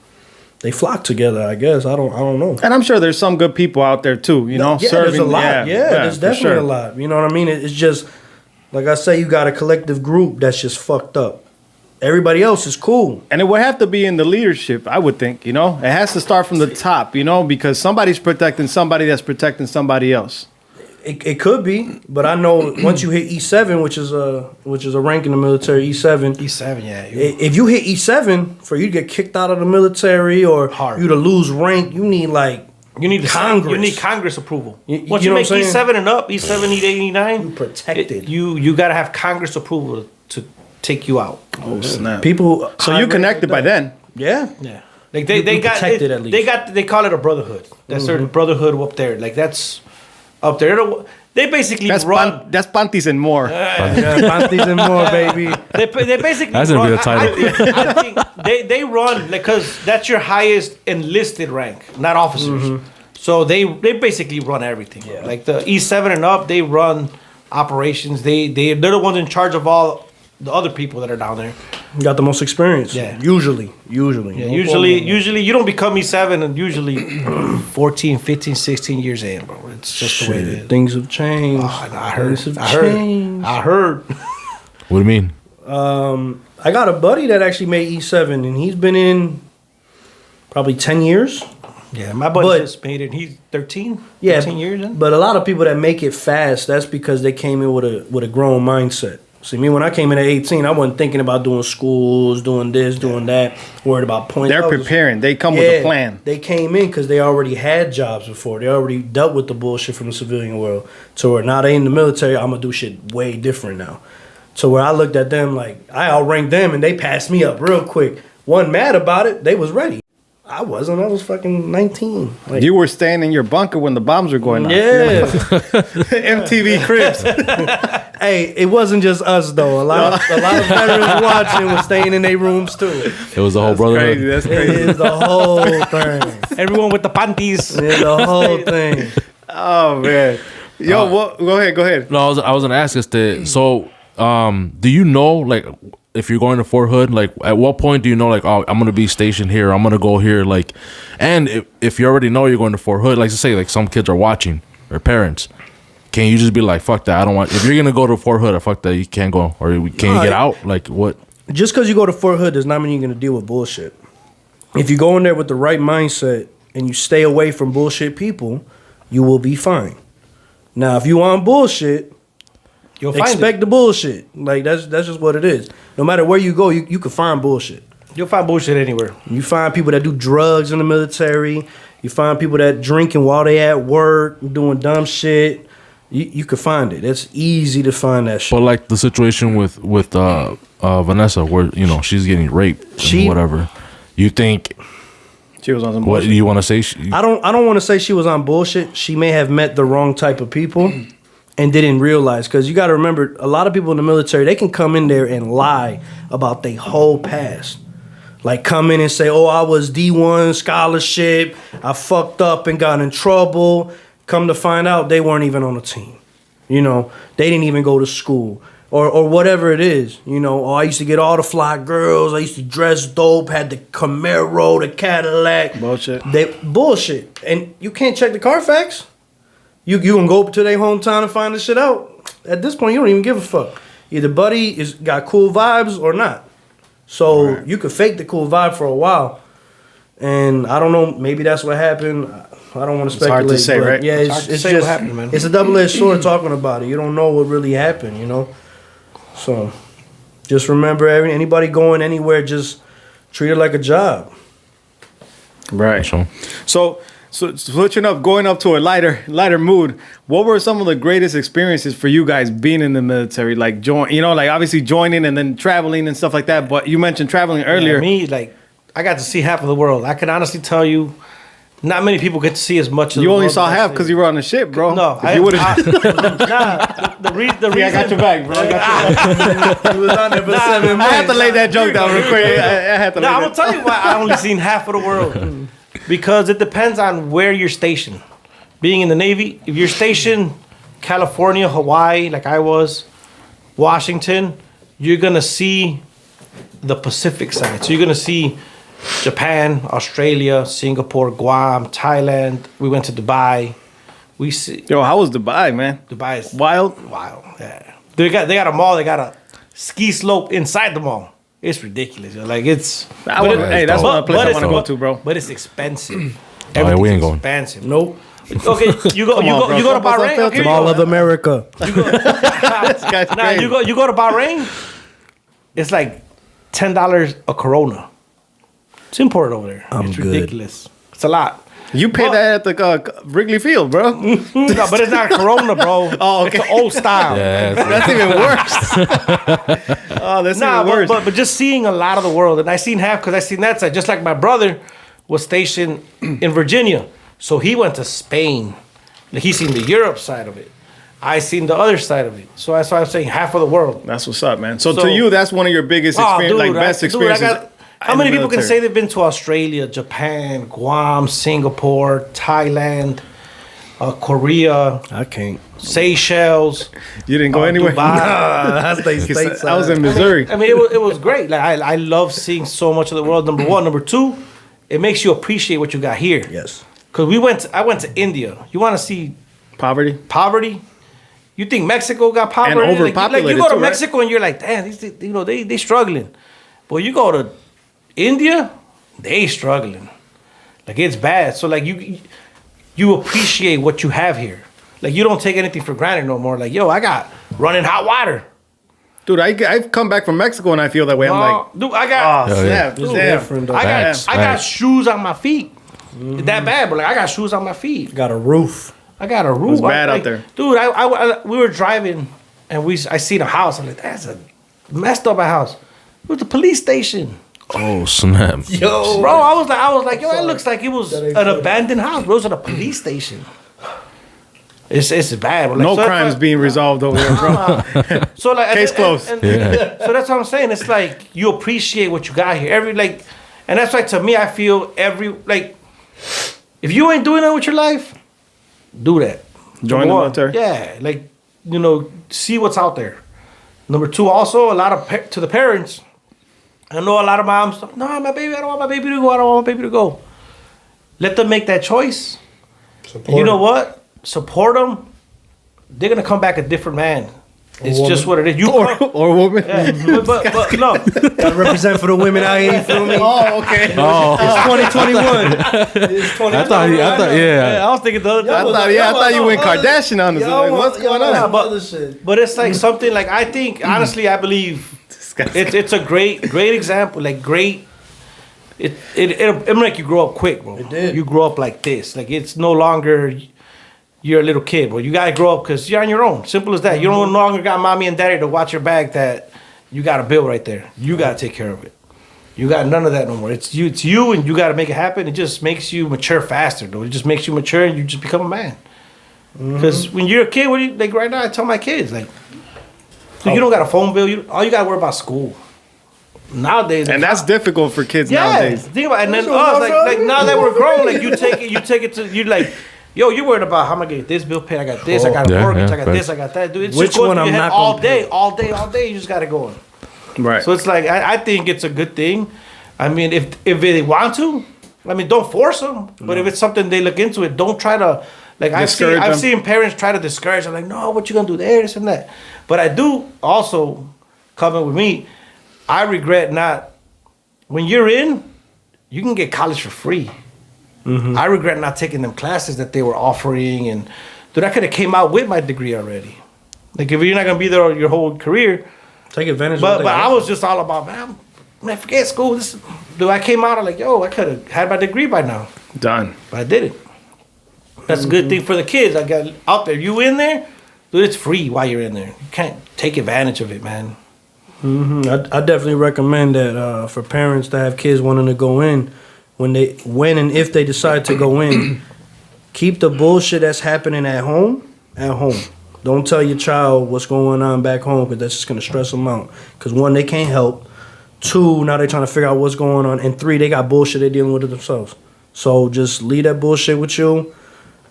they flock together. I guess I don't know. And I'm sure there's some good people out there too. You know, serving. There's a lot. There's definitely a lot. You know what I mean? It's just like I say, you got a collective group that's just fucked up. Everybody else is cool, and it would have to be in the leadership. I would think. You know, it has to start from the top. You know, because somebody's protecting somebody that's protecting somebody else. It could be, but I know once you hit E7, which is a rank in the military, E7. E7, yeah. If you hit E7, for you to get kicked out of the military or you to lose rank, you need Congress. You need Congress approval. Once you make E7 and up, E7, E8, E9, you protected. You got to have Congress approval to take you out. Oh snap! People. So you connected by then? Yeah. Yeah. Like they got protected at least. They call it a brotherhood. That's their brotherhood up there. Like that's. Up there, they basically run. That's panties and more. Panties and more, baby. They basically. That's gonna be the title. I think they run because that's your highest enlisted rank, not officers. So they basically run everything. Yeah. Like the E7 and up, they run operations. They're the ones in charge of all the other people that are down there. You got the most experience. Yeah. Usually. Yeah, usually you don't become E7 and usually 14, 15, 16 years in, bro. It's just the way it is. Things have changed. Oh, I heard. Things have changed. I heard. What do you mean? I got a buddy that actually made E7, and he's been in probably 10 years. Yeah, my buddy But- just made it. He's 13. Yeah, 13 years in. But a lot of people that make it fast, that's because they came in with a grown mindset. See, me, when I came in at 18, I wasn't thinking about doing schools, doing this, doing that, worried about points. They're preparing. They come with a plan. They came in because they already had jobs before. They already dealt with the bullshit from the civilian world. So where now they in the military, I'm going to do shit way different now. So where I looked at them like, I outranked them and they passed me up real quick. Wasn't mad about it. They was ready. I wasn't. I was fucking 19. Like, You were staying in your bunker when the bombs were going off. yeah. MTV Cribs. Hey, it wasn't just us though. A lot of veterans watching was staying in their rooms too. It was the whole brotherhood. Crazy. That's It crazy. is the whole thing. Everyone with the panties. It is the whole thing. Oh man. Yo, what? Go ahead. No, I was gonna ask us that. So, do you know, like, if you're going to Fort Hood, like, at what point do you know, like, oh, I'm gonna be stationed here, I'm gonna go here, like, and if you already know you're going to Fort Hood, like, to say, like, some kids are watching, or parents, can you just be like, fuck that, I don't want. If you're gonna go to Fort Hood, fuck that, you can't go, or can you get out? Like, what? Just because you go to Fort Hood does not mean you're going to deal with bullshit. If you go in there with the right mindset and you stay away from bullshit people, you will be fine. Now, if you want bullshit, You'll find expect the bullshit. Like, that's just what it is. No matter where you go, you can find bullshit. You'll find bullshit anywhere. You find people that do drugs in the military. You find people that drinking while they at work, doing dumb shit. You can find it. It's easy to find that shit. But like the situation with Vanessa, where she's getting raped, and whatever. You think? She was on some What bullshit. do you want to say? I don't want to say she was on bullshit. She may have met the wrong type of people and didn't realize, because you got to remember, a lot of people in the military, they can come in there and lie about their whole past. Like, come in and say, oh, I was D1 scholarship, I fucked up and got in trouble. Come to find out, they weren't even on the team. They didn't even go to school. Or whatever it is. Oh, I used to get all the fly girls, I used to dress dope, had the Camaro, the Cadillac. Bullshit. And you can't check the Carfax. You can go up to their hometown and find the shit out. At this point, you don't even give a fuck. Either buddy got cool vibes or not. So you could fake the cool vibe for a while. And I don't know, maybe that's what happened. I don't want to speculate. hard to say, but right? Yeah, It's hard to it's say just what happened, man. It's a double-edged sword talking about it. You don't know what really happened, So just remember, anybody going anywhere, just treat it like a job. Right. So, So switching up, going up to a lighter mood. What were some of the greatest experiences for you guys being in the military? Like obviously joining and then traveling and stuff like that. But you mentioned traveling earlier. Yeah, me, like, I got to see half of the world. I can honestly tell you, not many people get to see as much. Of You the only world saw as I half see. because you were on the ship, bro. No, If you would've- the reason. I got your back, bro. I got your He was on there for 7 I had to lay that joke down real quick. I had to. No, lay I'm that. gonna tell you why I only seen half of the world. Because it depends on where you're stationed. Being in the Navy, if you're stationed California, Hawaii, like I was, Washington, you're gonna see the Pacific side. So you're gonna see Japan, Australia, Singapore, Guam, Thailand. We went to Dubai. We see Yo, how was Dubai, man? Dubai is Wild. Yeah. They got a mall. They got a ski slope inside the mall. It's ridiculous. Yo. Like it's. Hey, that's one place I want to go to, bro. But it's expensive. yeah, we ain't going. Expensive. Nope. Okay, you go to Compas Bahrain. Unfiltered. Okay, Mall of America. This guy's Nah, crazy. you go to Bahrain. It's like $10 a Corona. It's imported over there. I'm it's good. ridiculous. It's a lot. You pay that at the Wrigley Field, bro. No, but it's not Corona, bro. Oh, okay. It's the old style. yeah, That's even worse. Oh, that's Nah, even worse. but just seeing a lot of the world, and I seen half because I seen that side. Just like my brother was stationed in Virginia, so he went to Spain. Like he seen the Europe side of it. I seen the other side of it. So that's why I'm saying half of the world. That's what's up, man. So So- to you, that's one of your biggest Oh, experience, dude, like best I experiences. How many people can say they've been to Australia, Japan, Guam, Singapore, Thailand, Korea? I can't. Seychelles. You didn't go anywhere? I stay stateside. I was in Missouri. I mean, it was great. Like I love seeing so much of the world. Number one, number two, it makes you appreciate what you got here. Yes. Because I went to India. You want to see poverty? You think Mexico got poverty? And overpopulated like you go to too, Mexico and you're like, damn, they struggling. But you go to India, they struggling. Like it's bad. So like you appreciate what you have here. Like you don't take anything for granted no more. Like yo, I got running hot water. Dude, I've come back from Mexico and I feel that way. I'm like, dude, I got different. I got shoes on my feet. It's that bad, but like I got shoes on my feet. Got a roof. I got a roof. It's bad out there, dude. We were driving and I seen a house. I'm like, that's a messed up a house. It was the police station. Oh snap! Yo, bro, I was like, yo, it looks like it was an abandoned house. Bro, it was at a police station. It's bad. Like, no crimes being resolved over there, bro. So like case closed. So that's what I'm saying. It's like you appreciate what you got here. And that's why to me I feel if you ain't doing that with your life, do that. Join the military. Yeah, like see what's out there. Number two, also a lot of to the parents. I know a lot of moms. No, my baby. I don't want my baby to go. I don't want my baby to go. Let them make that choice. You know what? Support them. They're gonna come back a different man. It's just what it is. Or woman. Yeah, but no. Gotta represent for the women out here. You feel me? Oh, okay. Oh, It's 2021. It's 2021. I thought, yeah. I was thinking the other time. I thought you went Kardashian on us. Like, what's going on? But it's like something like I think honestly I believe it's a great example. Like great. It'll make you grow up quick, bro. It did. You grow up like this. Like it's no longer you're a little kid, bro. You gotta grow up because you're on your own. Simple as that. You don't no longer got mommy and daddy to watch your back. That you got a bill right there. You gotta take care of it. You got none of that no more. It's you, and you gotta make it happen. It just makes you mature faster, though. It just makes you mature, and you just become a man. Because when you're a kid, like right now, I tell my kids like, you don't got a phone bill. All you gotta worry about school. Nowadays, and that's difficult for kids nowadays. Think about it. And then like now that we're grown, like you take it to you like. Yo, you're worried about how am I gonna get this bill paid? I got this, I got a mortgage, I got this, I got that. Dude, it's which just going one through I'm your head not all day. You just got it going. Right. So it's like I think it's a good thing. I mean, if they want to, I mean, don't force them. But if it's something they look into it, don't try to like. I've seen parents try to discourage. I'm like, no, what you gonna do there, this and that. But I do also coming with me. I regret not when you're in, you can get college for free. I regret not taking them classes that they were offering, and dude, I could have came out with my degree already. Like if you're not gonna be there your whole career, take advantage. But I was just all about man, forget school. Dude, I came out. I'm like, yo, I could have had my degree by now. Done. But I didn't. That's a good thing for the kids. I got out there. You in there, dude? It's free while you're in there. You can't take advantage of it, man. I definitely recommend that for parents to have kids wanting to go in. When and if they decide to go in, keep the bullshit that's happening at home. Don't tell your child what's going on back home because that's just gonna stress them out. Because one, they can't help. Two, now they're trying to figure out what's going on. And three, they got bullshit they're dealing with it themselves. So just leave that bullshit with you,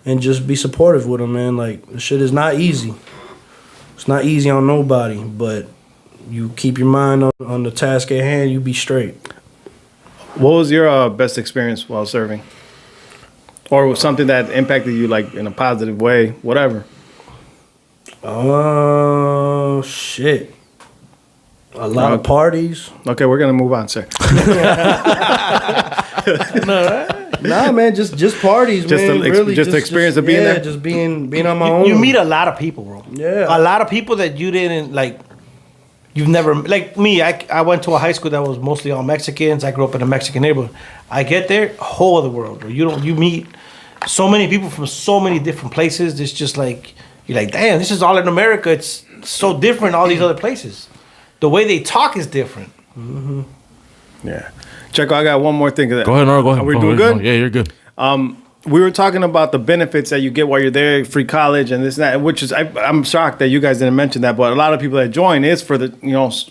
and just be supportive with them, man. Like the shit is not easy. It's not easy on nobody, but you keep your mind on the task at hand. You be straight. What was your best experience while serving? Or was something that impacted you like in a positive way, whatever? Oh, shit. A lot of parties. Okay, we're going to move on, sir. Nah, man, just parties, just man. Just the experience of being there? Just being on my own. You meet a lot of people, bro. Yeah. A lot of people that you didn't, like, you've never, like me, I went to a high school that was mostly all Mexicans. I grew up in a Mexican neighborhood. I get there, whole other world, bro. You meet so many people from so many different places. It's just like, you're like, damn, this is all in America. It's so different all these other places. The way they talk is different. Yeah. Checo, I got one more thing. Go ahead, Nora. Go ahead. Are we doing good? Yeah, you're good. we were talking about the benefits that you get while you're there, free college and this and that, which is I'm shocked that you guys didn't mention that, but a lot of people that join is for the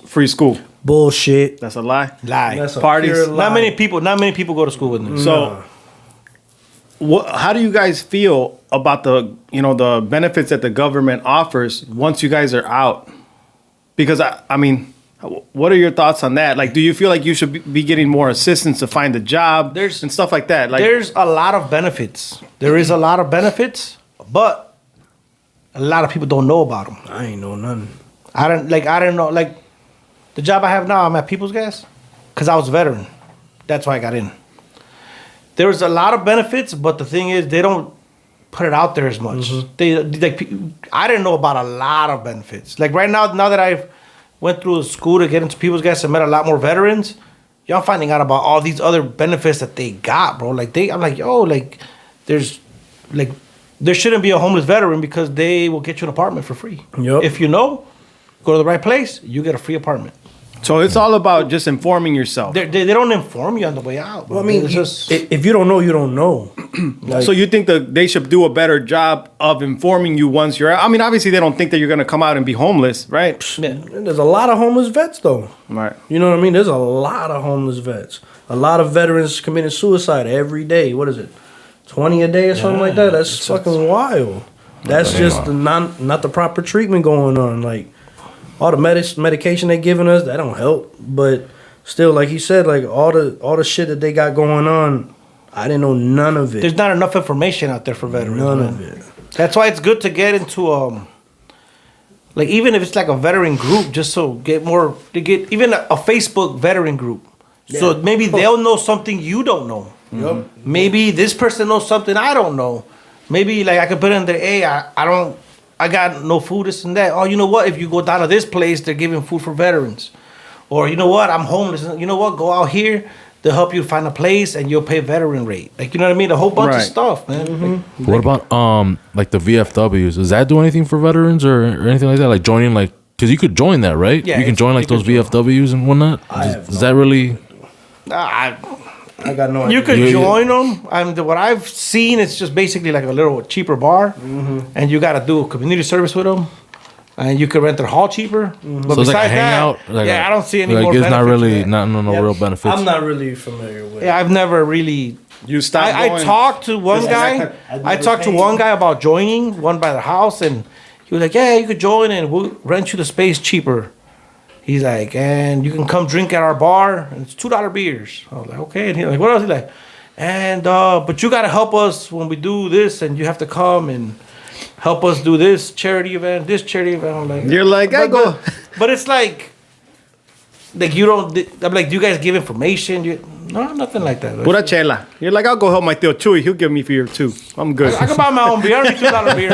free school. Bullshit. That's a lie. That's a Parties. pure lie. Not many people go to school with me. So, how do you guys feel about the benefits that the government offers once you guys are out? Because I mean, what are your thoughts on that? Like, do you feel like you should be getting more assistance to find a job and stuff like that? Like, there's a lot of benefits. There is a lot of benefits, but a lot of people don't know about them. I ain't know nothing. I don't know. Like, the job I have now, I'm at People's Gas because I was a veteran. That's why I got in. There's a lot of benefits, but the thing is, they don't put it out there as much. I didn't know about a lot of benefits. Like right now that I've went through school to get into People's Gas and met a lot more veterans, y'all finding out about all these other benefits that they got, bro. Like I'm like, yo, like there shouldn't be a homeless veteran because they will get you an apartment for free. Yep. If you know, go to the right place, you get a free apartment. so it's all about just informing yourself. They don't inform you on the way out, bro. Well, I mean, It's just if you don't know, you don't know. Like, So you think that they should do a better job of informing you once you're out? I mean, obviously they don't think that you're going to come out and be homeless, right? yeah. there's a lot of homeless vets, though. Right. You know what I mean? There's a lot of homeless vets. A lot of veterans committing suicide every day. What is it? 20 a day or something like that? That's fucking wild. That's just not the proper treatment going on. Like, all the medication they giving us, that don't help. But still, like he said, like all the shit that they got going on, I didn't know none of it. There's not enough information out there for veterans. None man. of it. That's why it's good to get into like even if it's like a veteran group, just so get even a Facebook veteran group. So Yeah. maybe they'll know something you don't know. Yep. Maybe this person knows something I don't know. Maybe like I could put in there, hey, I got no food, this and that. Oh, you know what? If you go down to this place, they're giving food for veterans. Or you know what? I'm homeless. You know what? Go out here. They'll help you find a place and you'll pay veteran rate. Like, you know what I mean? A whole bunch of Right. stuff, man. Mm-hmm. What about like the VFWs? Does that do anything for veterans or anything like that? Like joining like because you could join that, right? Yeah, you can join like you those could join. VFWs and whatnot. Does that really? I got no idea. You could Yeah, yeah. join them. What I've seen, it's just basically like a little cheaper bar, and you got to do a community service with them, and you could rent their hall cheaper. But So it's like a besides hangout. that, I don't see any like more it's benefits. not really to that. no real benefits. I'm not really familiar with it. Yeah, I've never really. You stop I going. talked to one guy. I've I never talked to paid. one guy about joining one by the house, and he was like, "Yeah, you could join, and we'll rent you the space cheaper." He's like, "And you can come drink at our bar, and it's $2 beers." I was like, "Okay." And he's like, "What else?" He's like, "And but you gotta help us when we do this, and you have to come and help us do this charity event, this charity event." I'm like, You're like, I go. but it's like you don't. I'm like, do you guys give information? No, nothing like that. Pura chela. You're like, I'll go help my Tío Chuy. He'll give me for your too. I'm good. I can buy my own beer. I don't need $2 beer,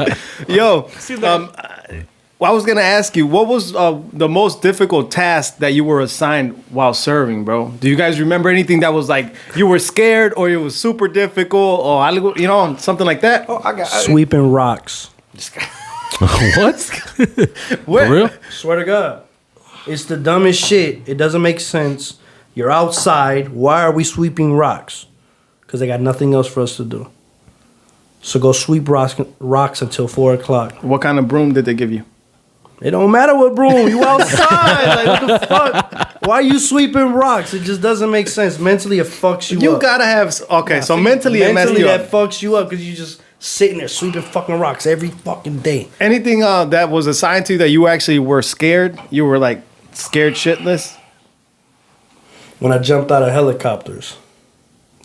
man. Yo, See that? I was gonna ask you, what was the most difficult task that you were assigned while serving, bro? Do you guys remember anything that was like you were scared, or it was super difficult, or algo, something like that? Oh, I got Sweeping rocks. What? Where? For real? Swear to God. It's the dumbest shit. It doesn't make sense. You're outside. Why are we sweeping rocks? Because they got nothing else for us to do. So go sweep rocks until 4 o'clock. What kind of broom did they give you? It don't matter what broom. You outside. Like, what the fuck? Why are you sweeping rocks? It just doesn't make sense. Mentally, it fucks you You up. gotta have. Okay, so mentally it messed you that up. fucks you up because you just sitting there sweeping fucking rocks every fucking day. Anything that was assigned to you that you actually were scared? You were like scared shitless? When I jumped out of helicopters,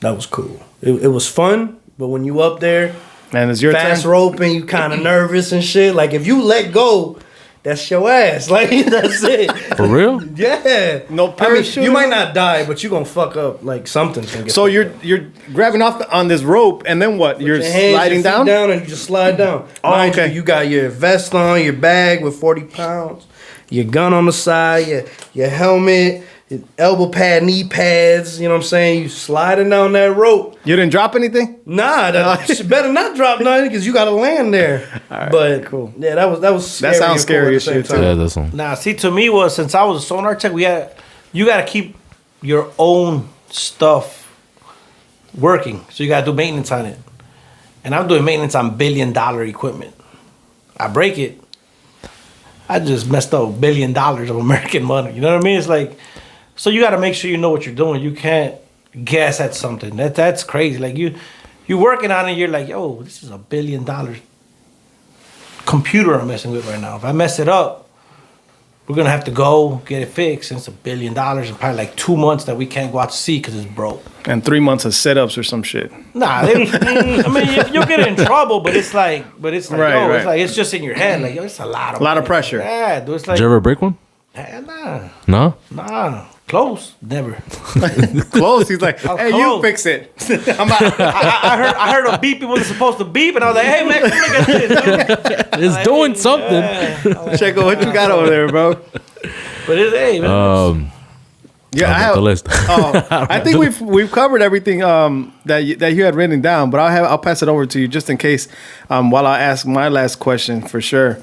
that was cool. It was fun, but when you up there, And it's your fast turn. roping, you kind of nervous and shit. Like if you let go, that's your ass. Like that's it. For real? Yeah. No I mean, parachute? you might not die, but you gonna fuck up. Like something's gonna get. So fucked you're grabbing off on this rope, and then what? You're your hands, sliding your feet down? and you just slide down. Oh, Mind okay. you got your vest on, your bag with 40 pounds, your gun on the side, your helmet, your elbow pad, knee pads. You know what I'm saying? You sliding down that rope. You didn't drop anything? Nah, that better not drop nothing because you got to land there. But cool. Yeah, that was scary. That sounds and scary cool at as the same shit, time. Yeah, that's one. Nah, see, to me was since I was a sonar tech, you got to keep your own stuff. working, so you gotta do maintenance on it. And I'm doing maintenance on $1 billion equipment. I break it, I just messed up $1 billion of American money. You know what I mean? It's like, so you gotta make sure you know what you're doing. You can't guess at something. That's crazy. Like you working on it, you're like, yo, this is $1 billion computer I'm messing with right now. If I mess it up, we're gonna have to go get it fixed, and it's $1 billion and probably like 2 months that we can't go out to sea because it's broke. And 3 months of setups or some shit. Nah, I mean you'll get in trouble, but it's like, Right, it's right. like it's just in your head. Like, yo, it's a lot of pressure. Yeah, dude, it's like, Did you ever break one? Nah, No. close, never. Close. He's like, hey, close. you fix it. I'm out. I heard a beeping when it's supposed to beep, and I was like, hey man, come look at this, dude. It's Like, doing hey, something. yeah. Check out what you got over there, bro. But it's, hey man, Yeah, I I'll have the list. I think we've covered everything that you had written down, but I'll pass it over to you just in case while I ask my last question for sure.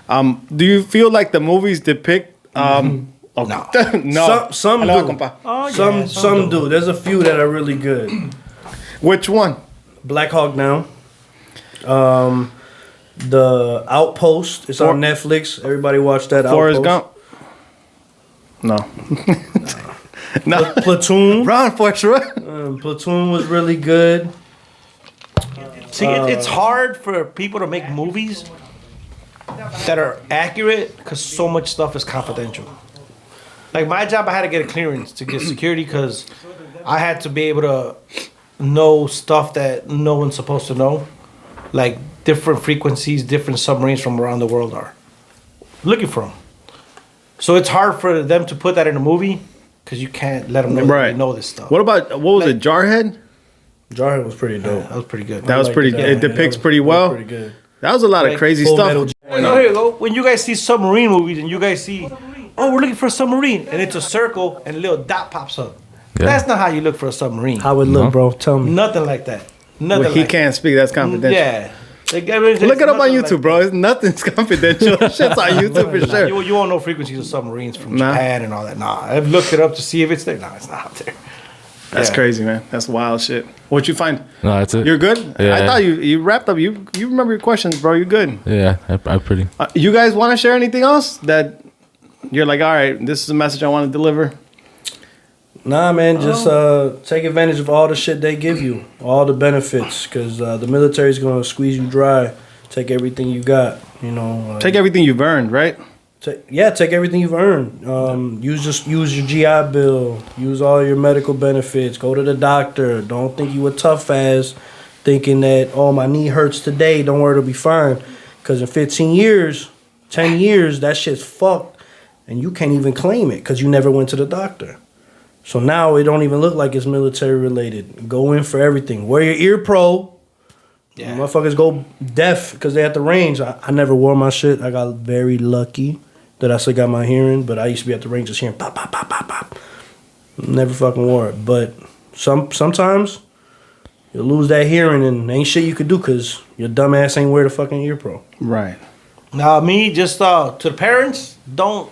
Do you feel like the movies depict? No. No. Some Hello, do. compa. Oh, yeah, Some do. There's a few that are really good. Which one? Black Hawk Down. The Outpost. It's on Netflix. Everybody watch that. Forrest Outpost. Gump? No. Platoon. Run, Forrest, Platoon was really good. See, it's hard for people to make movies that are accurate because so much stuff is confidential. Like my job, I had to get a clearance to get security because I had to be able to know stuff that no one's supposed to know, like different frequencies, different submarines from around the world are looking for them. So it's hard for them to put that in a movie because you can't let them know that they know this stuff. What was it, Jarhead? Jarhead was pretty dope. That was pretty good. That was pretty good. It depicts pretty well. Pretty good. That was a lot of Like crazy Full stuff. Metal Here you go. When you guys see submarine movies and you guys see, oh, we're looking for a submarine, and it's a circle and a little dot pops up. Yeah. That's not how you look for a submarine. How it look, bro? Tell me. Nothing like that. Nothing Well, he like can't speak. That's confidential. Yeah. Like, I mean, Look it up on nothing YouTube, like bro. It's nothing's confidential. Shit's on YouTube for that. sure. You won't know frequencies of submarines from Nah. Japan and all that. Nah, I've looked it up to see if it's there. Nah, it's not out there. That's Yeah. crazy, man. That's wild shit. What you find? No, that's it. You're good? Yeah. I thought you wrapped up. You remember your questions, bro. You're good. Yeah, I pretty. You guys want to share anything else that you're like, all right, this is a message I want to deliver? Nah, man, just take advantage of all the shit they give you, all the benefits, because the military's gonna squeeze you dry. Take everything you got, you know. Take everything you've earned, right? Take everything you've earned. Use your GI Bill. Use all your medical benefits. Go to the doctor. Don't think you a tough ass, thinking that, oh, my knee hurts today. Don't worry, it'll be fine. Because in 15 years, 10 years, that shit's fucked, and you can't even claim it because you never went to the doctor. So now it don't even look like it's military related. Go in for everything. Wear your ear pro. Yeah. Motherfuckers go deaf because they at the range. I never wore my shit. I got very lucky that I still got my hearing, but I used to be at the range just hearing pop, pop, pop, pop, pop. Never fucking wore it. But sometimes you'll lose that hearing and ain't shit you could do because your dumb ass ain't wear the fucking ear pro. Right. Now, me, just to the parents, don't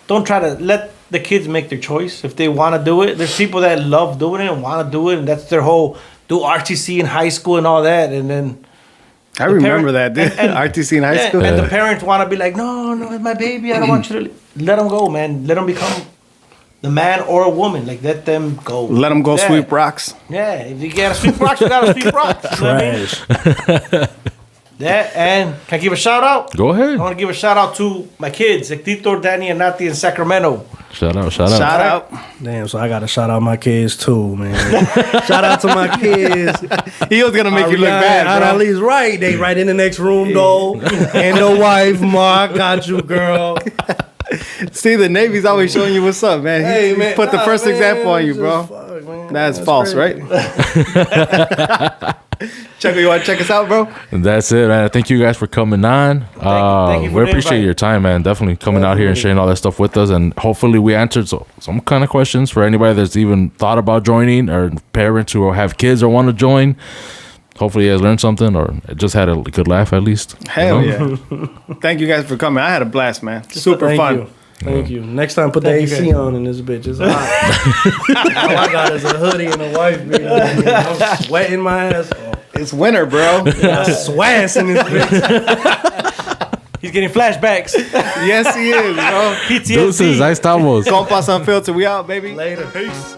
try to let the kids make their choice. If they want to do it, there's people that love doing it and want to do it, and that's their whole do RTC in high school and all that, and then I remember that, dude. RTC in high school. And the parents want to be like, no, it's my baby. I don't want you to let them go, man. Let them become the man or a woman. Like, let them go. Let them go sweep rocks. Yeah, if you got to sweep rocks, you got to sweep rocks. You know what I mean? Yeah, and can I give a shout out? Go ahead. I want to give a shout out to my kids, Hector, Danny, and Nati in Sacramento. Shout out. Shout out. Damn, so I gotta shout out my kids too, man. Shout out to my kids. He was gonna make you look bad, bro. Ali's right. They right in the next room though. And the wife, Ma, I got you, girl. See, the Navy's always showing you what's up, man. Hey, man. Put the first man, example on you, just bro. fuck, man. That's false, crazy. right? Check, you want to check us out, bro? And that's it, man. Thank you guys for coming on. Thank you for we the appreciate invite. your time, man. Definitely coming out here and sharing all that stuff with us. And hopefully we answered some kind of questions for anybody that's even thought about joining or parents who have kids or want to join. Hopefully you guys learned something or just had a good laugh at least. Hell you know? yeah. Thank you guys for coming. I had a blast, man. Super Thank fun. you. Thank you. Next time, put the Thank you, AC guys. on in this bitch. It's hot. All I got is a hoodie and a wife beater. I'm sweating my ass off. It's winter, bro. Got swass in this bitch. He's getting flashbacks. Yes, he is, bro. PTSD. Deuces, ahí estamos. Compas Unfiltered. We out, baby. Later. Peace.